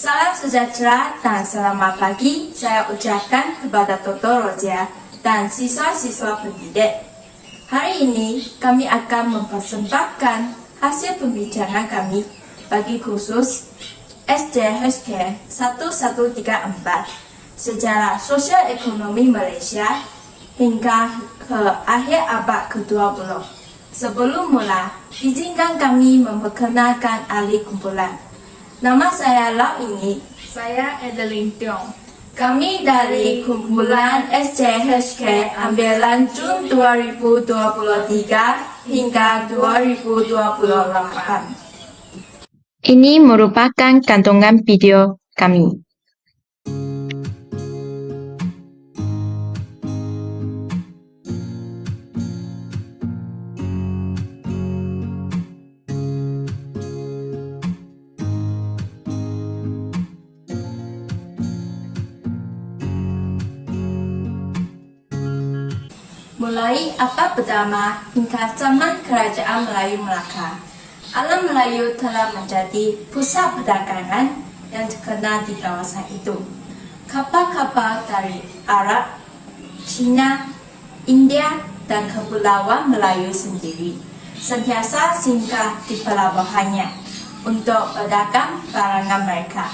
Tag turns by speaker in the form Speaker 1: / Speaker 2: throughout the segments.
Speaker 1: Salam sejahtera dan selamat pagi saya ucapkan kepada Dr. Roja dan siswa-siswa pendidik. Hari ini kami akan mempersembahkan hasil pembicaraan kami bagi khusus SJHK 1134 sejarah sosial ekonomi Malaysia hingga ke akhir abad ke-20. Sebelum mula, izinkan kami memperkenalkan ahli kumpulan. Nama saya Lau Ini.
Speaker 2: Saya Adeline Tiong.
Speaker 1: Kami dari kumpulan SJHK ambilan Jun 2023 hingga 2028.
Speaker 3: Ini merupakan kantongan video kami.
Speaker 1: Mulai abad pertama hingga zaman Kerajaan Melayu Melaka, alam Melayu telah menjadi pusat perdagangan yang terkenal di kawasan itu. Kapal-kapal dari Arab, China, India dan Kepulauan Melayu sendiri sentiasa singgah di pelabuhannya untuk berdagang barangan mereka.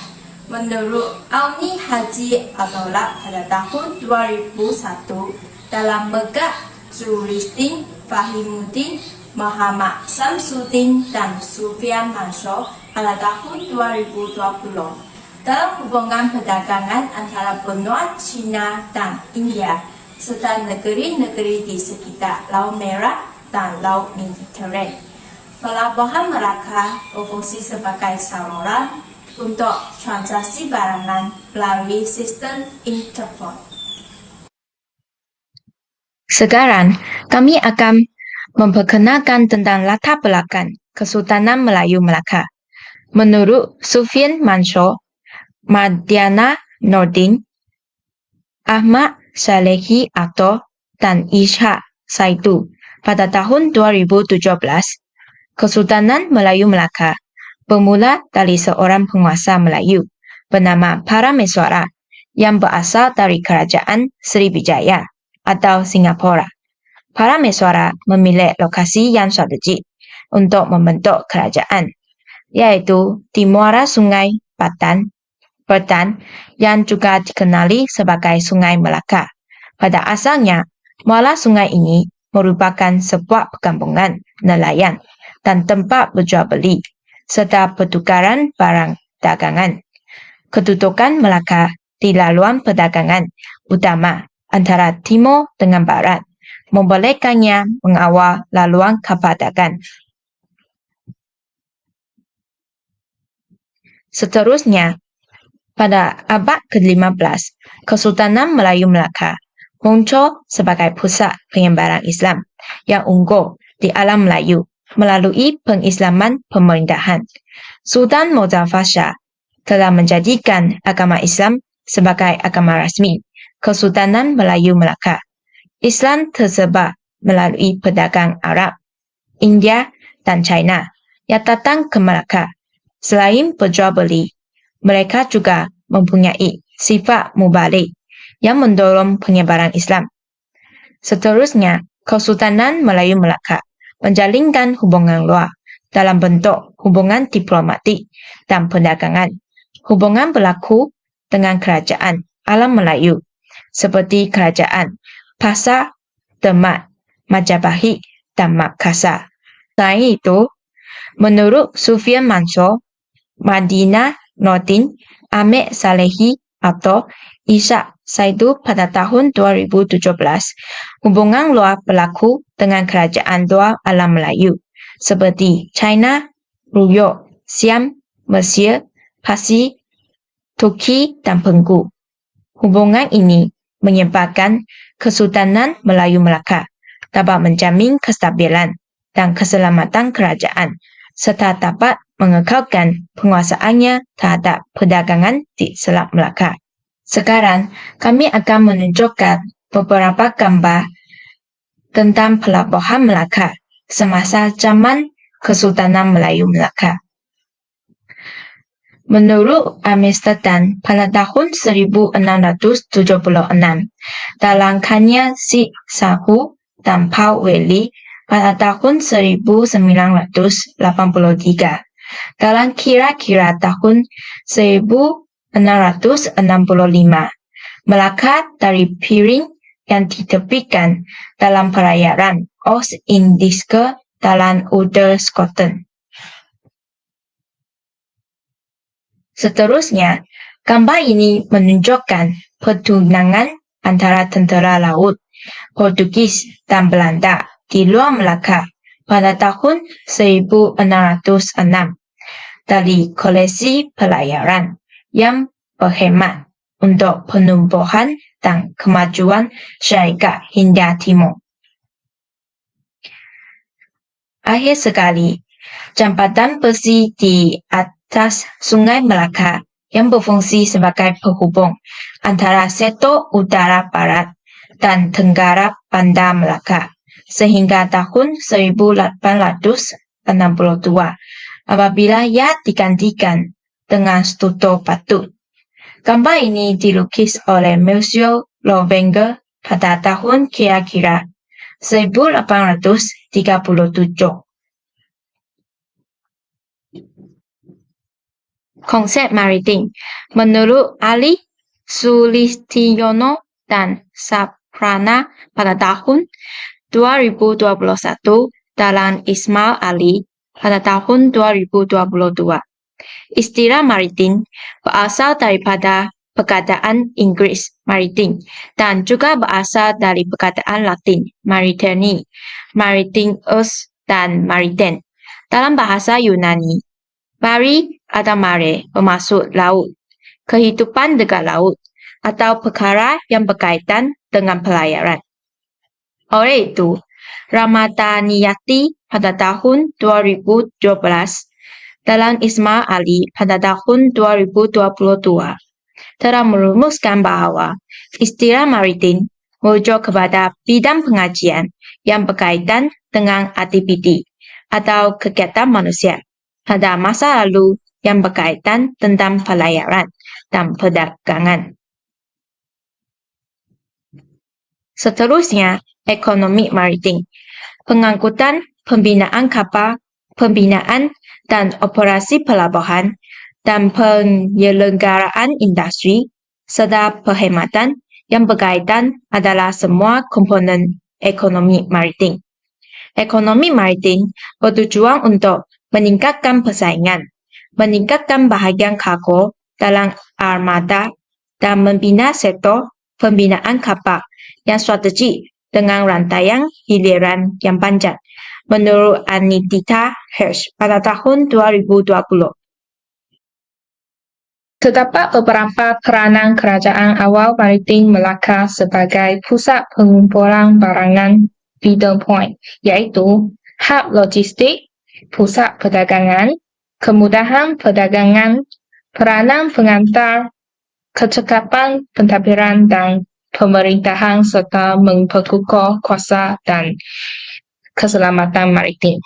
Speaker 1: Menurut Auni Haji Abdullah pada tahun 2001, dalam megah Zuristin, Fahimuddin, Muhammad Samsuddin dan Sufyan Mansur pada tahun 2020 dalam hubungan perdagangan antara benua China dan India serta negeri-negeri di sekitar Laut Merah dan Laut Mediterranean. Pelabuhan Melaka berfungsi sebagai saluran untuk transaksi barangan melalui sistem Interport.
Speaker 3: Sekarang, kami akan memperkenalkan tentang latar belakang Kesultanan Melayu Melaka. Menurut Sufyan Mansur, Madiana Nordin, Ahmad Salehi Ato dan Ishak Saidu, pada tahun 2017, Kesultanan Melayu Melaka bermula dari seorang penguasa Melayu bernama Parameswara yang berasal dari Kerajaan Sriwijaya atau Singapura. Parameswara memilih lokasi yang strategik untuk membentuk kerajaan, yaitu di muara Sungai Bertan yang juga dikenali sebagai Sungai Melaka. Pada asalnya, muara sungai ini merupakan sebuah perkampungan nelayan dan tempat berjual beli serta pertukaran barang dagangan. Kedudukan Melaka di laluan perdagangan utama antara timur dengan barat membolehkannya mengawal laluan kapal dagang. Seterusnya, pada abad ke-15, Kesultanan Melayu Melaka muncul sebagai pusat penyebaran Islam yang unggul di alam Melayu melalui pengislaman pemerintahan. Sultan Muzaffar Shah telah menjadikan agama Islam sebagai agama rasmi Kesultanan Melayu Melaka. Islam tersebar melalui pedagang Arab, India dan China yang datang ke Melaka. Selain berjual beli, mereka juga mempunyai sifat mubalik yang mendorong penyebaran Islam. Seterusnya, Kesultanan Melayu Melaka menjalinkan hubungan luar dalam bentuk hubungan diplomatik dan perdagangan. Hubungan berlaku dengan kerajaan alam Melayu seperti kerajaan Pasar, Demak, Majapahit dan Makassar. Selain itu, menurut Sufyan Mansur, Madinah Nordin, Ahmad Salehi atau Ishak Saidu pada tahun 2017, hubungan luar berlaku dengan kerajaan luar alam Melayu seperti China, Ruyuk, Siam, Mesir, Parsi, Turki dan Penggu. Hubungan ini menyebabkan Kesultanan Melayu Melaka dapat menjamin kestabilan dan keselamatan kerajaan serta dapat mengekalkan penguasaannya terhadap perdagangan di Selat Melaka. Sekarang, kami akan menunjukkan beberapa gambar tentang pelabuhan Melaka semasa zaman Kesultanan Melayu Melaka. Menurut Amsterdam pada tahun 1676, dalam karya Sid Sahu dan Paul Weller pada tahun 1983, dalam kira-kira tahun 1665, Melaka dari piring yang ditepikan dalam perayaan Ost-Indiske dalam Oude Scotland. Seterusnya, gambar ini menunjukkan pertunangan antara tentera laut Portugis dan Belanda di luar Melaka pada tahun 1606 dari koleksi pelayaran yang berhemat untuk penumbuhan dan kemajuan syarikat Hindia Timur. Akhir sekali, jambatan besi di atas Sungai Melaka yang berfungsi sebagai penghubung antara sektor utara barat dan tenggara Bandar Melaka sehingga tahun 1862 apabila ia digantikan dengan struktur batu. Gambar ini dilukis oleh Monsieur Louwenger pada tahun kira-kira 1837. Konsep maritim menurut Ali Sulistiono dan Saprana pada tahun 2021 dalam Ismail Ali pada tahun 2022. Istilah maritim berasal daripada perkataan Inggris maritim dan juga berasal dari perkataan Latin maritimi, maritimus dan mariten. Dalam bahasa Yunani, mari atau mare bermaksud laut, kehidupan dekat laut, atau perkara yang berkaitan dengan pelayaran. Oleh itu, Ramadhaniyati pada tahun 2012 dalam Ismail Ali pada tahun 2022 telah merumuskan bahawa istilah maritim merujuk kepada bidang pengajian yang berkaitan dengan aktiviti atau kegiatan manusia pada masa lalu yang berkaitan tentang pelayaran dan perdagangan. Seterusnya, ekonomi maritim, pengangkutan, pembinaan kapal, pembinaan dan operasi pelabuhan, dan penyelenggaraan industri, serta perkhidmatan yang berkaitan adalah semua komponen ekonomi maritim. Ekonomi maritim bertujuan untuk meningkatkan persaingan, meningkatkan bahagian kargo dalam armada, dan membina sektor pembinaan kapal yang strategik dengan rantaian hiliran yang panjang, menurut Anindita Hirsch pada tahun 2020.
Speaker 2: Terdapat beberapa peranan kerajaan awal maritim Melaka sebagai pusat pengumpulan barangan feeder point, iaitu hub logistik, pusat perdagangan, kemudahan perdagangan, peranan pengantar, kecekapan pentadbiran dan pemerintahan serta memperkukuh kuasa dan keselamatan maritim.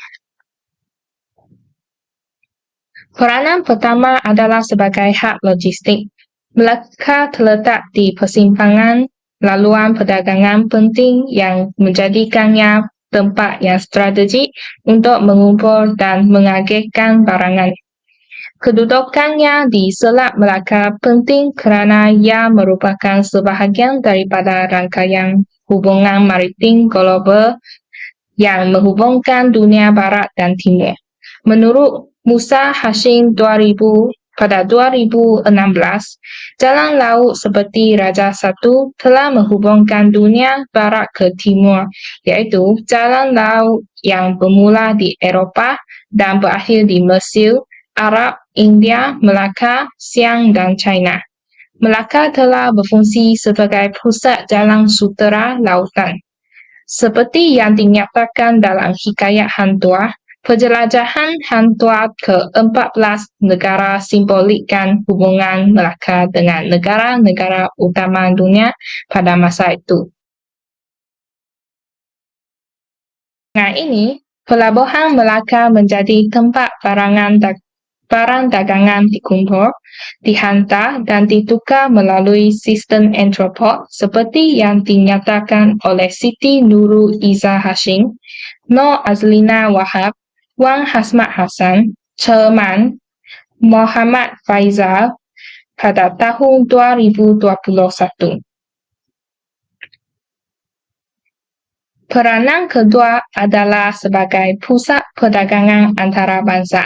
Speaker 2: Peranan pertama adalah sebagai hub logistik. Melaka terletak di persimpangan laluan perdagangan penting yang menjadikannya tempat yang strategik untuk mengumpul dan mengagihkan barangan. Kedudukannya di Selat Melaka penting kerana ia merupakan sebahagian daripada rangkaian hubungan maritim global yang menghubungkan dunia barat dan timur. Menurut Musa Hashim pada 2016, jalan laut seperti Raja Satu telah menghubungkan dunia barat ke timur, iaitu jalan laut yang bermula di Eropah dan berakhir di Mesir, Arab, India, Melaka, Siam dan China. Melaka telah berfungsi sebagai pusat jalan sutera lautan. Seperti yang dinyatakan dalam hikayat Hang Tuah, penjelajahan Hang Tuah ke-14 negara simbolikkan hubungan Melaka dengan negara-negara utama dunia pada masa itu. Dengan ini, pelabuhan Melaka menjadi tempat barangan barang dagangan dikumpul, dihantar dan ditukar melalui sistem entropot seperti yang dinyatakan oleh Siti Nurul Izzah Hashim, Nur Azlina Wahab, Wan Hasmat Hassan, Chairman Muhammad Faizal pada tahun 2021. Peranan kedua adalah sebagai pusat perdagangan antarabangsa.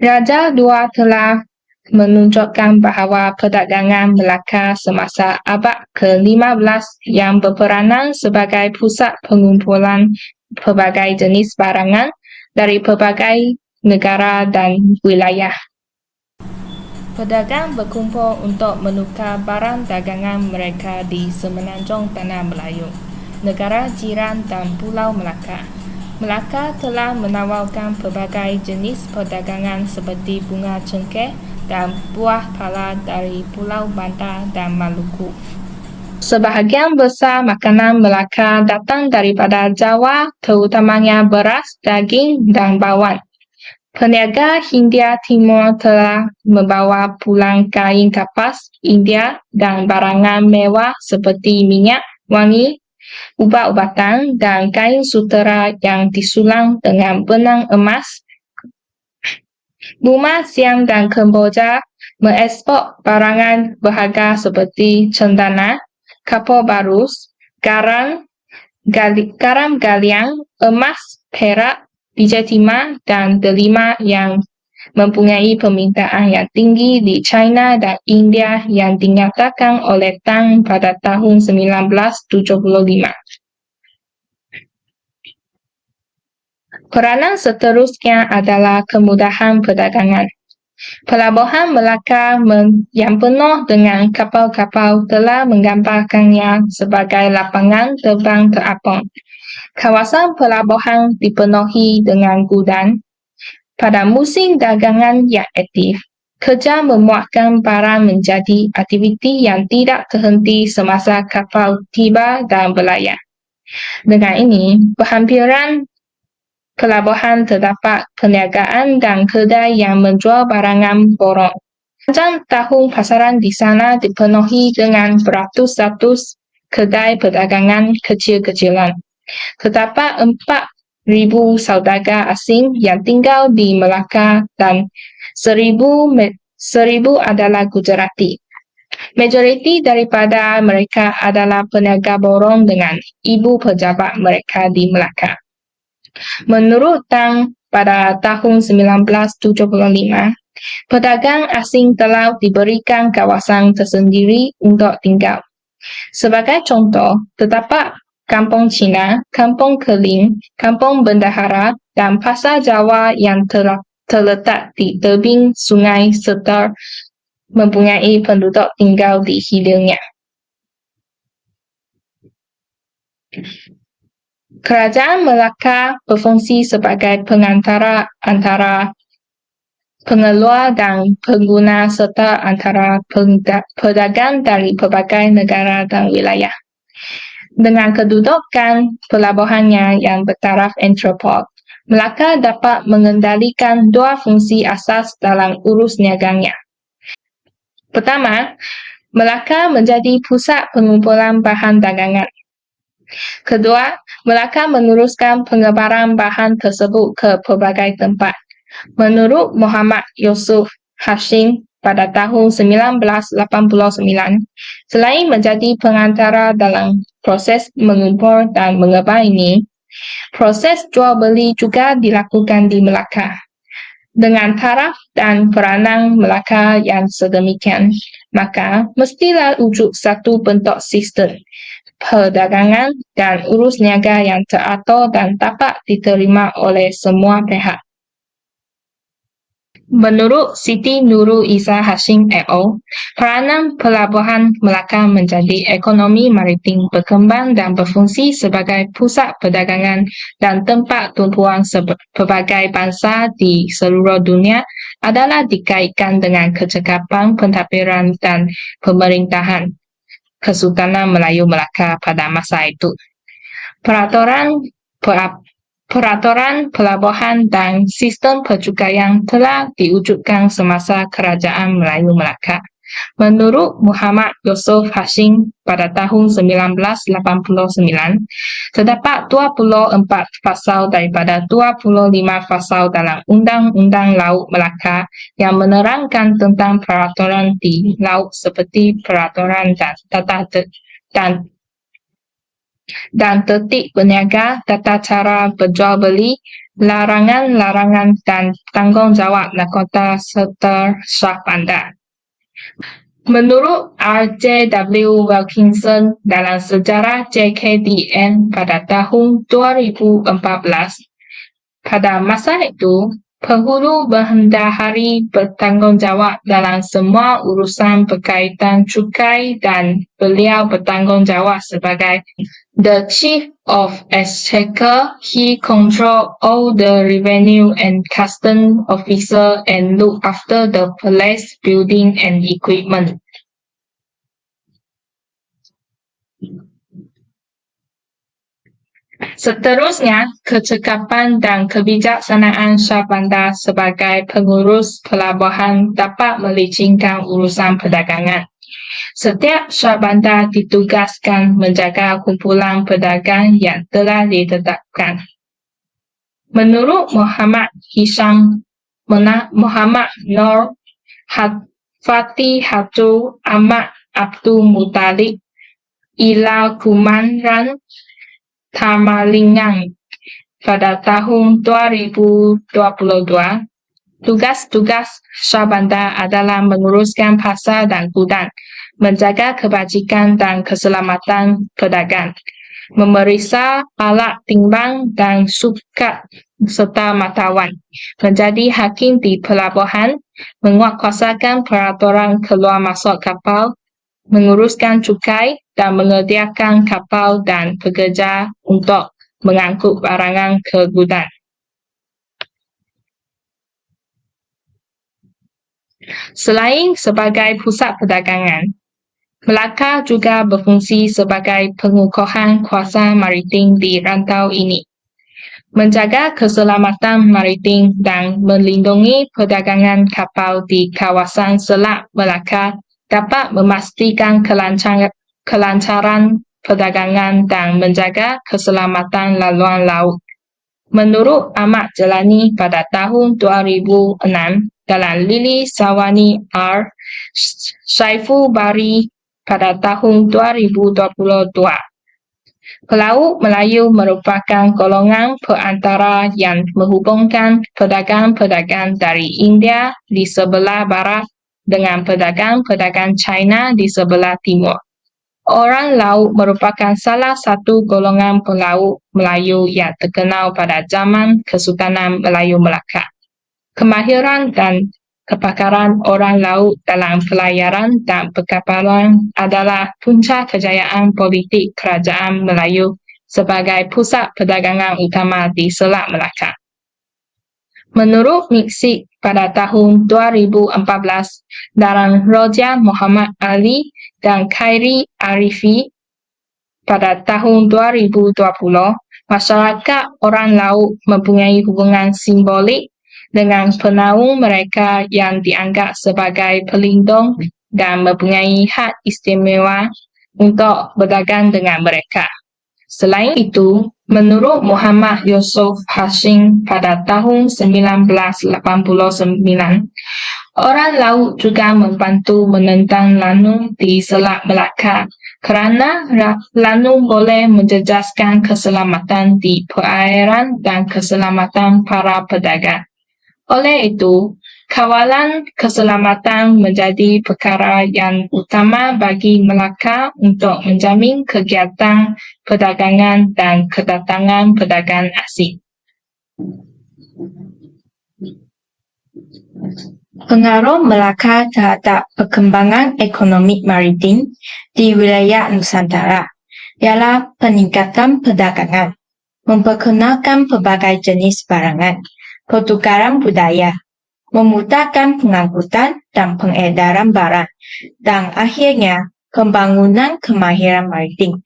Speaker 2: Raja II telah menunjukkan bahawa perdagangan Melaka semasa abad ke-15 yang berperanan sebagai pusat pengumpulan pelbagai jenis barangan dari pelbagai negara dan wilayah. Pedagang berkumpul untuk menukar barang dagangan mereka di semenanjung Tanah Melayu, negara jiran dan Pulau Melaka. Melaka telah menawarkan pelbagai jenis perdagangan seperti bunga cengkeh dan buah pala dari Pulau Banda dan Maluku. Sebahagian besar makanan Melaka datang daripada Jawa, terutamanya beras, daging dan bawang. Peniaga Hindia Timur telah membawa pulang kain kapas India dan barangan mewah seperti minyak wangi, ubat-ubatan dan kain sutera yang disulang dengan benang emas. Burma, Siam dan Kemboja mengekspor barangan berharga seperti cendana, kapur barus, garam galian, emas, perak, biji timah dan delima yang mempunyai permintaan yang tinggi di China dan India yang dinyatakan oleh Tang pada tahun 1975. Peranan seterusnya adalah kemudahan perdagangan. Pelabuhan Melaka yang penuh dengan kapal-kapal telah menggambarkannya sebagai lapangan terbang terapung. Kawasan pelabuhan dipenuhi dengan gudang. Pada musim dagangan yang aktif, kerja memuatkan barang menjadi aktiviti yang tidak terhenti semasa kapal tiba dan berlayar. Dengan ini, berhampiran pelabuhan terdapat perniagaan dan kedai yang menjual barangan borong. Sepanjang tahun pasaran di sana dipenuhi dengan beratus-ratus kedai perdagangan kecil-kecilan. Terdapat 4,000 saudagar asing yang tinggal di Melaka dan 1,000 adalah Gujarati. Majoriti daripada mereka adalah peniaga borong dengan ibu pejabat mereka di Melaka. Menurut Tang, pada tahun 1975, pedagang asing telah diberikan kawasan tersendiri untuk tinggal. Sebagai contoh, terdapat Kampung Cina, Kampung Keling, Kampung Bendahara dan Pasar Jawa yang terletak di tebing sungai serta mempunyai penduduk tinggal di hilirnya. Kerajaan Melaka berfungsi sebagai pengantara antara pengeluar dan pengguna serta antara pedagang dari pelbagai negara dan wilayah. Dengan kedudukan pelabuhannya yang bertaraf entropot, Melaka dapat mengendalikan dua fungsi asas dalam urus niaganya. Pertama, Melaka menjadi pusat pengumpulan bahan dagangan. Kedua, Melaka meneruskan penyebaran bahan tersebut ke pelbagai tempat. Menurut Muhammad Yusuf Hashim pada tahun 1989, selain menjadi pengantara dalam proses mengumpul dan menyebar ini, proses jual beli juga dilakukan di Melaka. Dengan taraf dan peranan Melaka yang sedemikian, maka mestilah wujud satu bentuk sistem perdagangan dan urus niaga yang teratur dan dapat diterima oleh semua pihak. Menurut Siti Nurul Izzah Hashim et al., peranan pelabuhan Melaka menjadi ekonomi maritim berkembang dan berfungsi sebagai pusat perdagangan dan tempat tumpuan pelbagai bangsa di seluruh dunia adalah dikaitkan dengan kecekapan pentadbiran dan pemerintahan Kesultanan Melayu Melaka pada masa itu. Peraturan peraturan pelabuhan dan sistem percukaian telah diwujudkan semasa Kerajaan Melayu Melaka. Menurut Muhammad Yusof Hashim pada tahun 1989, terdapat 24 pasal daripada 25 pasal dalam Undang-Undang Laut Melaka yang menerangkan tentang peraturan di laut seperti peraturan dan tertib berniaga, tata cara berjual beli, larangan-larangan dan tanggungjawab nakota serta syah bandar. Menurut R.J.W. Wilkinson dalam sejarah JKDN pada tahun 2014, pada masa itu, penghulu bendahari bertanggungjawab dalam semua urusan berkaitan cukai dan beliau bertanggungjawab sebagai the Chief of Exchequer. He controlled all the revenue and custom officer and looked after the palace building and equipment. Seterusnya, kecekapan dan kebijaksanaan Syah Bandar sebagai pengurus pelabuhan dapat melicinkan urusan perdagangan. Setiap Syah Bandar ditugaskan menjaga kumpulan pedagang yang telah ditetapkan. Menurut Muhammad Hisham, Muhammad Nur, Fatih Hatu, Ahmad Abdul Muttalib, Ila Kumaran, Tamalingan pada tahun 2022, tugas-tugas Syah Bandar adalah menguruskan pasar dan gudang, menjaga kebajikan dan keselamatan pedagang, memeriksa alat timbang dan sukat serta matawan, menjadi hakim di pelabuhan, menguatkuasakan peraturan keluar masuk kapal, menguruskan cukai dan menyediakan kapal dan pekerja untuk mengangkut barangan ke gudang. Selain sebagai pusat perdagangan, Melaka juga berfungsi sebagai pengukuhan kuasa maritim di rantau ini, menjaga keselamatan maritim dan melindungi perdagangan kapal di kawasan Selat Melaka dapat memastikan kelancaran perdagangan dan menjaga keselamatan laluan laut. Menurut Ahmad Jelani pada tahun 2006 dalam Lili Sawani R. Saiful Bari pada tahun 2022, Pelaut Melayu merupakan golongan perantara yang menghubungkan pedagang-pedagang dari India di sebelah barat dengan pedagang-pedagang China di sebelah timur. Orang laut merupakan salah satu golongan pelaut Melayu yang terkenal pada zaman Kesultanan Melayu Melaka. Kemahiran dan kepakaran orang laut dalam pelayaran dan perkapalan adalah punca kejayaan politik Kerajaan Melayu sebagai pusat perdagangan utama di Selat Melaka. Menurut Miksik pada tahun 2014 dalam Roja Muhammad Ali dan Khairi Arifi pada tahun 2020, masyarakat orang laut mempunyai hubungan simbolik dengan penaung mereka yang dianggap sebagai pelindung dan mempunyai hak istimewa untuk berdagang dengan mereka. Selain itu, menurut Muhammad Yusof Hashim pada tahun 1989, orang laut juga membantu menentang lanung di Selat Melaka kerana lanung boleh menjejaskan keselamatan di perairan dan keselamatan para pedagang. Oleh itu, kawalan keselamatan menjadi perkara yang utama bagi Melaka untuk menjamin kegiatan perdagangan dan kedatangan pedagang asing.
Speaker 3: Pengaruh Melaka terhadap perkembangan ekonomi maritim di wilayah Nusantara ialah peningkatan perdagangan, memperkenalkan pelbagai jenis barangan, pertukaran budaya, memudahkan pengangkutan dan pengedaran barang, dan akhirnya pembangunan kemahiran maritim.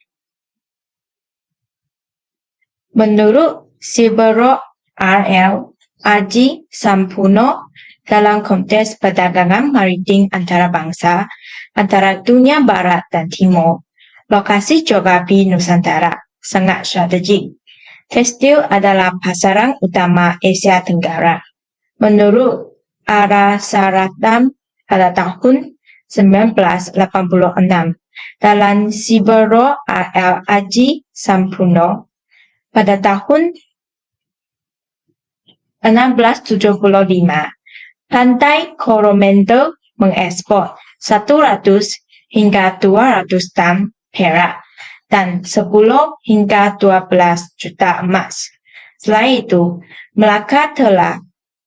Speaker 3: Menurut Silver Rock RL Aji Sampurno dalam kontes perdagangan maritim antarabangsa antara dunia barat dan timur. Lokasi geografi Nusantara sangat strategik. Tekstil adalah pasaran utama Asia Tenggara. Menurut Ara Saratam pada tahun 1986 dalam Silver Rock RL Aji Sampurno pada tahun 1675, Pantai Coromandel mengekspor 100 hingga 200 tan perak dan 10 hingga 12 juta emas. Selain itu, Melaka telah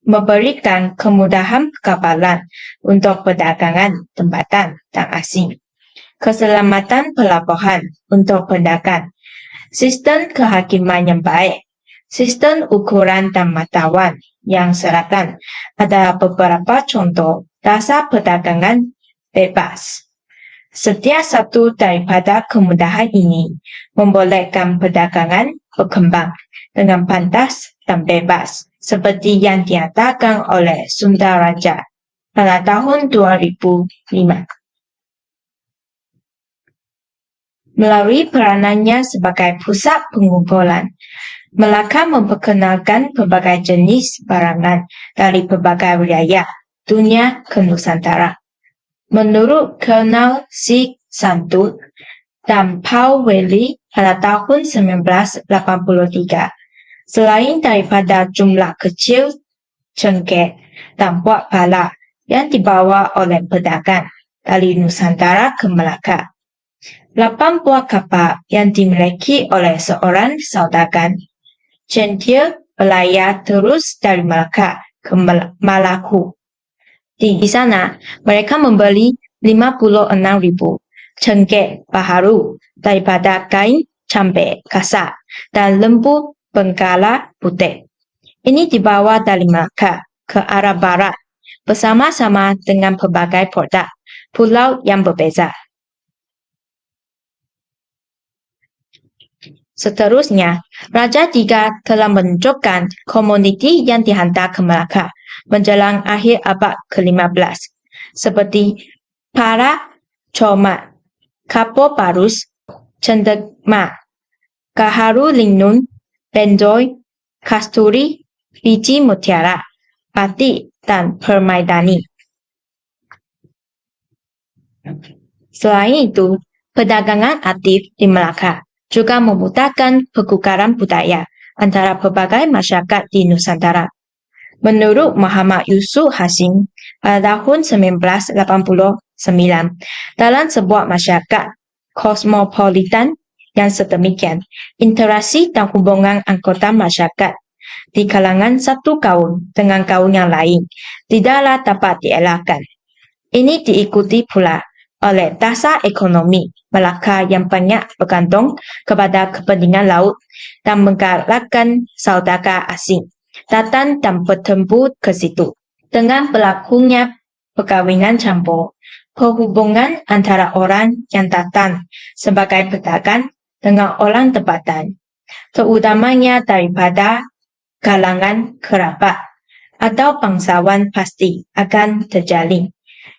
Speaker 3: memberikan kemudahan kekebalan untuk perdagangan tempatan dan asing, keselamatan pelabuhan untuk pedagang, sistem kehakiman yang baik, sistem ukuran dan matauan yang seragam adalah beberapa contoh dasar perdagangan bebas. Setiap satu daripada kemudahan ini membolehkan perdagangan berkembang dengan pantas dan bebas seperti yang dinyatakan oleh Sundaraja pada tahun 2005. Melalui peranannya sebagai pusat pengumpulan, Melaka memperkenalkan pelbagai jenis barangan dari pelbagai wilayah dunia ke Nusantara. Menurut Colonel C. Santut dan Paul Welly pada tahun 1983, selain daripada jumlah kecil cengkeh dan buah pala yang dibawa oleh pedagang dari Nusantara ke Melaka, 8 buah kapal yang dimiliki oleh seorang saudagar centil berlayar terus dari Melaka ke Maluku. Di sana, mereka membeli 56.000 cengkeh baharu daripada kain cambe kasar dan lembu Benggala putih. Ini dibawa dari Melaka ke arah barat bersama-sama dengan pelbagai produk pulau yang berbeza. Seterusnya, Raja III telah menunjukkan komoditi yang dihantar ke Melaka menjelang akhir abad ke-15 seperti para, comat, kapur parus, cendekma, gaharu linun, benjoy, kasturi, biji mutiara, batik, dan permaidani. Selain itu, perdagangan aktif di Melaka juga memudahkan pertukaran budaya antara pelbagai masyarakat di Nusantara. Menurut Muhammad Yusuf Hashim pada tahun 1989, dalam sebuah masyarakat kosmopolitan yang sedemikian, interaksi dan hubungan anggota masyarakat di kalangan satu kaum dengan kaum yang lain tidaklah dapat dielakkan. Ini diikuti pula oleh dasar ekonomi Melaka yang banyak bergantung kepada kepentingan laut dan menggalakkan saudagar asing datang dan bertempur ke situ. Dengan berlakunya perkahwinan campur, perhubungan antara orang yang datang sebagai pedagang dengan orang tempatan, terutamanya daripada kalangan kerabat atau bangsawan pasti akan terjalin.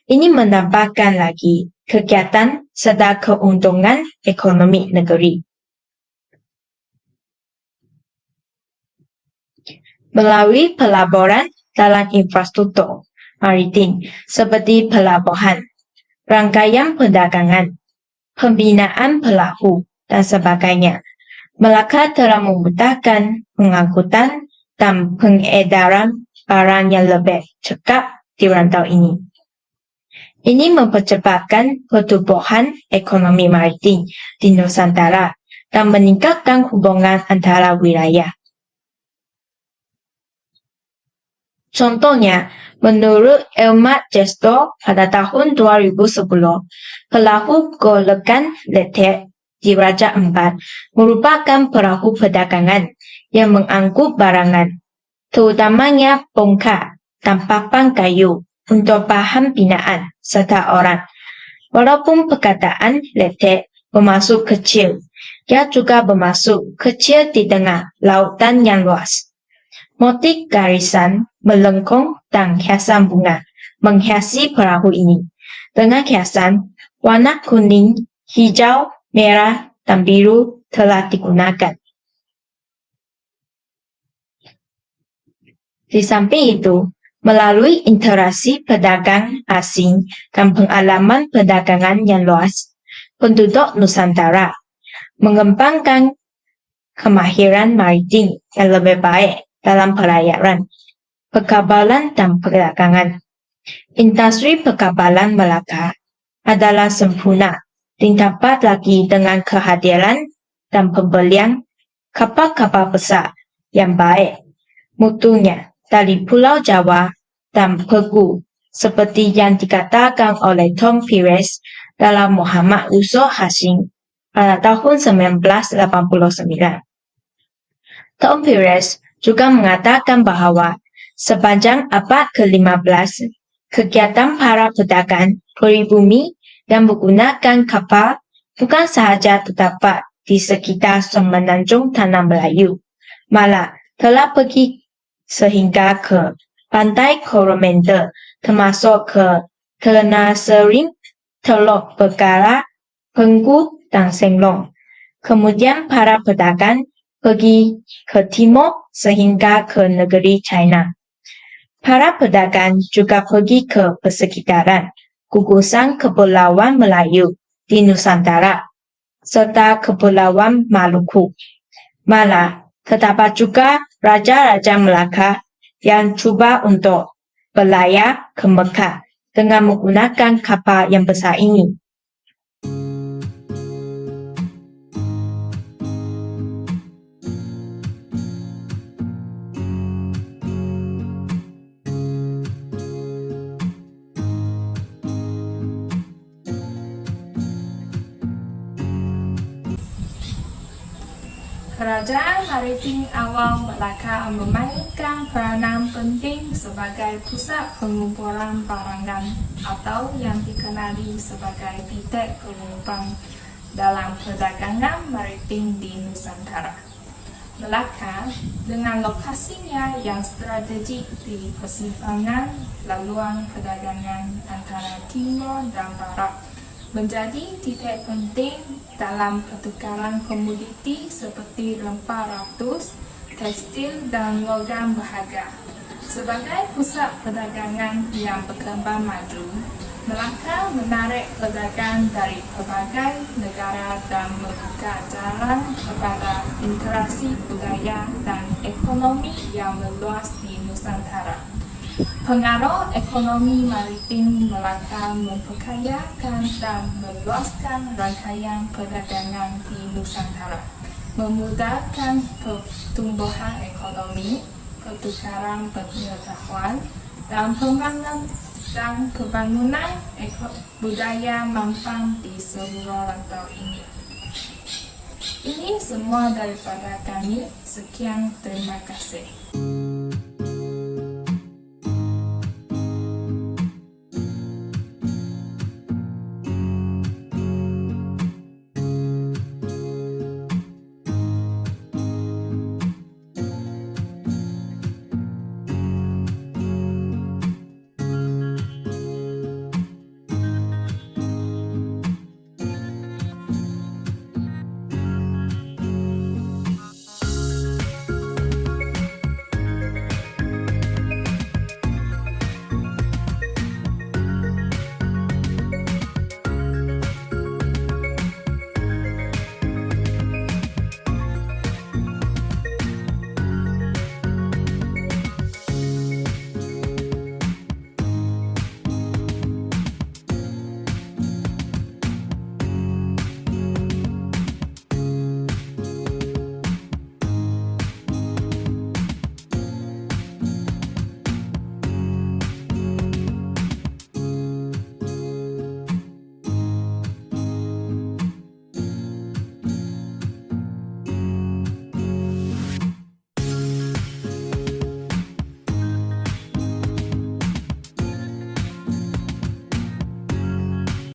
Speaker 3: Ini menambahkan lagi kegiatan serta keuntungan ekonomi negeri. Melalui pelaburan dalam infrastruktur maritim seperti pelabuhan, rangkaian perdagangan, pembinaan perahu, dan sebagainya, Melaka telah memudahkan pengangkutan dan pengedaran barang yang lebih cepat di rantau ini. Ini mempercepatkan pertumbuhan ekonomi maritim di Nusantara dan meningkatkan hubungan antara wilayah. Contohnya, menurut Elmat Jesto pada tahun 2010, perahu golekan letek di Raja Ampat merupakan perahu perdagangan yang mengangkut barangan, terutamanya bongkar dan papan kayu untuk bahan binaan serta orang. Walaupun perkataan letek bermaksud kecil, Ia juga bermaksud kecil di tengah lautan yang luas. Motif garisan, melengkung, dan hiasan bunga menghiasi perahu ini. Dengan hiasan, warna kuning, hijau, merah, dan biru telah digunakan. Di samping itu, melalui interaksi pedagang asing dan pengalaman perdagangan yang luas, penduduk Nusantara mengembangkan kemahiran maritim yang lebih baik dalam pelayaran, perkapalan dan perdagangan. Industri perkapalan Melaka adalah sempurna, ditambah lagi dengan kehadiran dan pembelian kapal-kapal besar yang baik mutunya dari Pulau Jawa dan Pegu, seperti yang dikatakan oleh Tom Pires dalam Muhammad Usul Hasyim pada tahun 1989. Tom Pires juga mengatakan bahwa sepanjang abad ke-15, kegiatan para pedagang pribumi yang menggunakan kapal bukan sahaja terdapat di sekitar Semenanjung Tanah Melayu, malah telah pergi sehingga ke pantai Coromandel, termasuk ke Tenasserim, Teluk Bergara, Penggu, dan Senglong. Kemudian para pedagang pergi ke timur sehingga ke negeri China. Para pedagang juga pergi ke persekitaran gugusan Kepulauan Melayu di Nusantara serta Kepulauan Maluku. Malah terdapat juga raja-raja Melaka yang cuba untuk berlayar ke Mekah dengan menggunakan kapal yang besar ini.
Speaker 1: Kerajaan maritim awal Melaka memainkan peranan penting sebagai pusat pengumpulan barangan atau yang dikenali sebagai titik penumpang dalam perdagangan maritim di Nusantara. Melaka dengan lokasinya yang strategik di persimpangan laluan perdagangan antara timur dan barat menjadi titik penting dalam pertukaran komoditi seperti rempah ratus, tekstil dan logam berharga. Sebagai pusat perdagangan yang berkembang maju, Melaka menarik pedagang dari berbagai negara dan membuka jalan kepada interaksi budaya dan ekonomi yang meluas di Nusantara. Pengaruh ekonomi maritim Melaka memperkayakan dan meluaskan rangkaian perdagangan di Nusantara, memudahkan pertumbuhan ekonomi, pertukaran pengetahuan, dan pembangunan budaya mampang di seluruh rantau ini. Ini semua daripada kami. Sekian, terima kasih.